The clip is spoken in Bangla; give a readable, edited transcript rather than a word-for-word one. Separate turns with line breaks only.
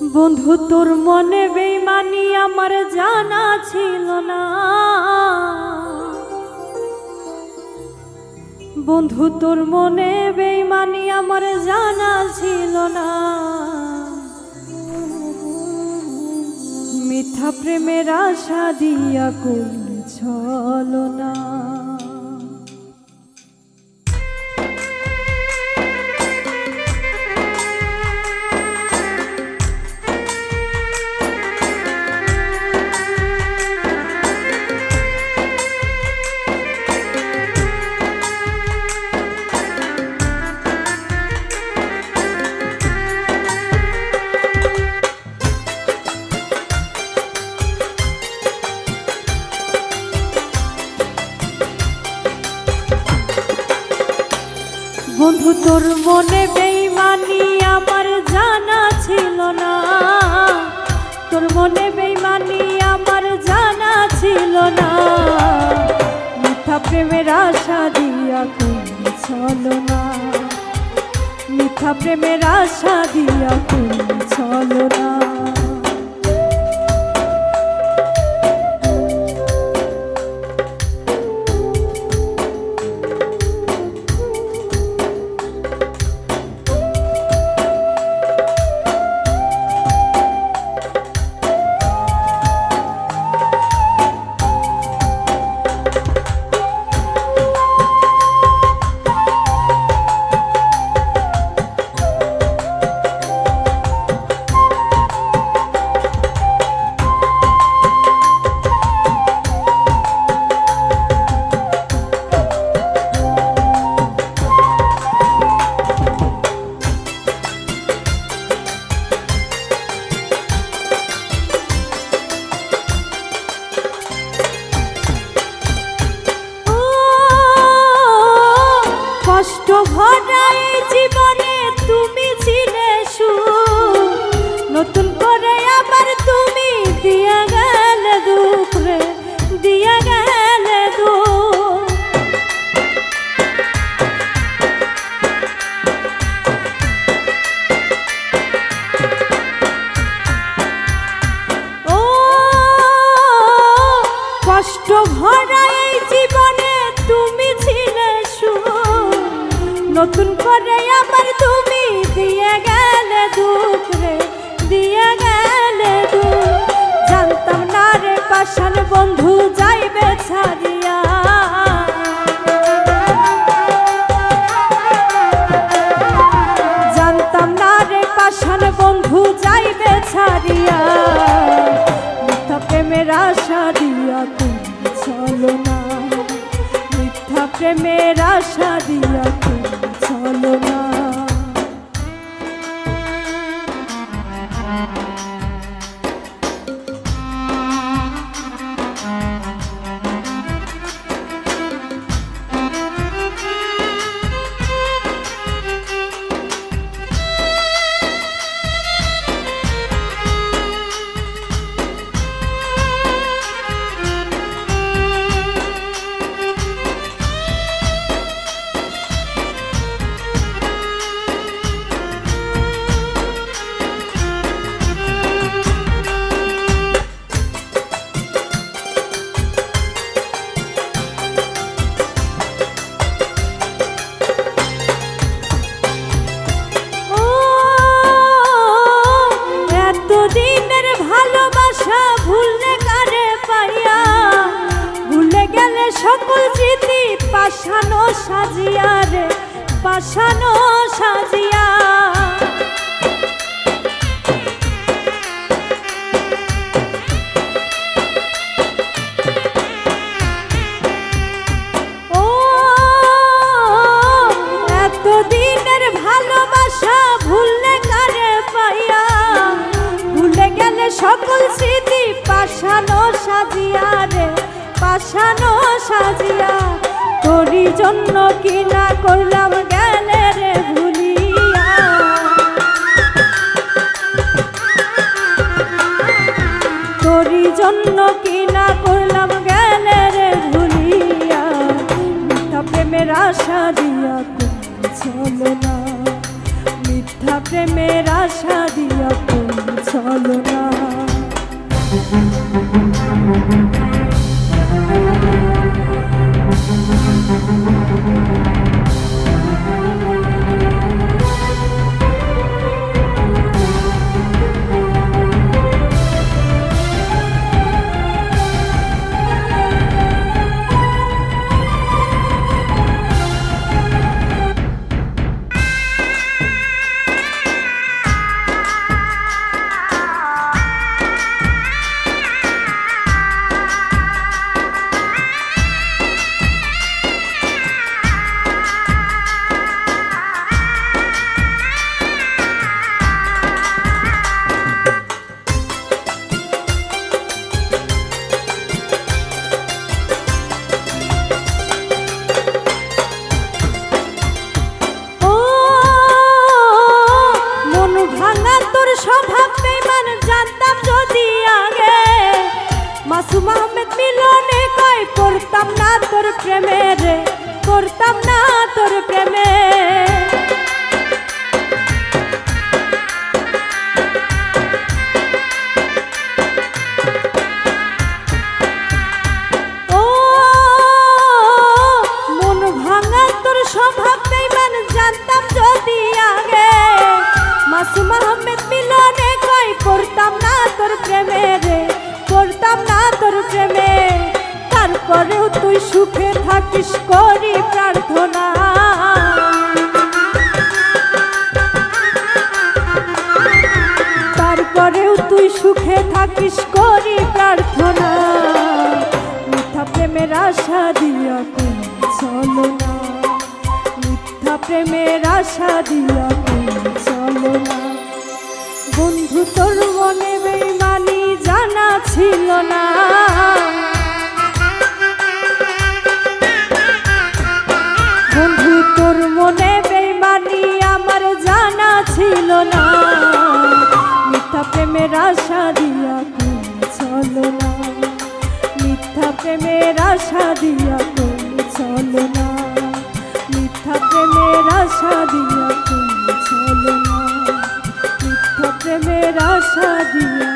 বন্ধু তোর মনে বেইমানি আমার জানা ছিল না। বন্ধু তোর মনে বেইমানি আমার জানা ছিল না। মিথ্যা প্রেমের আশা দিয়া করলি ছলনা। বন্ধু তোর মনে বেইমানি আমার জানা ছিল না। তোর মনে বেইমানি আমার জানা ছিল না। মিথ্যা প্রেমের আশা দিয়া করলি ছলনা। মিথ্যা প্রেমের আশা দিয়া করলি ছলনা। কষ্ট ভরা এই জীবনে তুমি ছিলে সুখ। নতুন করে আবার তুমি দিয়া গেলে দুঃখ রে, দিয়া গেলে দুঃখ। ও কষ্ট ভরা এই জীবনে তুমি ছিলে সুখ। নতুন করে আবার তুমি দিয়ে গেলে দুঃখ রে, দিয়ে গেলে দুঃখ। জানতাম না রে পাষাণ বন্ধু যাইবে ছাড়িয়া। জানতাম না রে পাষাণ বন্ধু যাইবে ছাড়িয়া। মিথ্যা প্রেমের আশা দিয়া করলি ছলনা। মিথ্যা প্রেমের আশা দিয়া করলি ছলনা। সকল স্মৃতি পাশানো সাজিয়া রে, পাশানো সাজিয়া। ও এতদিনের ভালোবাসা ভুললে কারে পাইয়া। ভুলে গেলে সকল স্মৃতি পাশানো সাজিয়া রে, পাশানো সাজিয়া। তোরই জন্য কি না করলাম গেলে রে ভুলিয়া। তোরই জন্য কি না করলাম গেলে রে ভুলিয়া। মিথ্যা প্রেমের আশা দিয়া করলি ছলনা। মিথ্যা প্রেমের আশা দিয়া করলি ছিল না। স্বভাব বেঈমান জানতাম যদি আগে, মাসুম আহমেদ মিলনে কয় করতাম না তোর প্রেমে রে, করতাম না তোর প্রেমে। ও মন ভাঙা তোর স্বভাব বেঈমান জানতাম যদি আগে, মাসুম আহমেদ মিলনে কয় করতাম না তোর প্রেমে রে, করতাম না তোর প্রেমে। তারপরেও তুই সুখে থাকিস করি প্রার্থনা, তারপরেও তুই সুখে থাকিস করি প্রার্থনা। মিথ্যা প্রেমের আশা দিয়া কোন চলো না, মিথ্যা প্রেমের আশা দিয়া কোন চলো না। বন্ধু তোর মনে বেঈমানি জানা ছিল না, বন্ধু তোর মনে বেঈমানি আমার জানা ছিল না। মিথ্যা প্রেমের আশা দিয়া কোন চলো না, মিথ্যা প্রেমের আশা দিয়া কোন চলো না, মিথ্যা প্রেমের আশা দিয়া কোন চলো না, মিথ্যা প্রেমের আশা দিয়া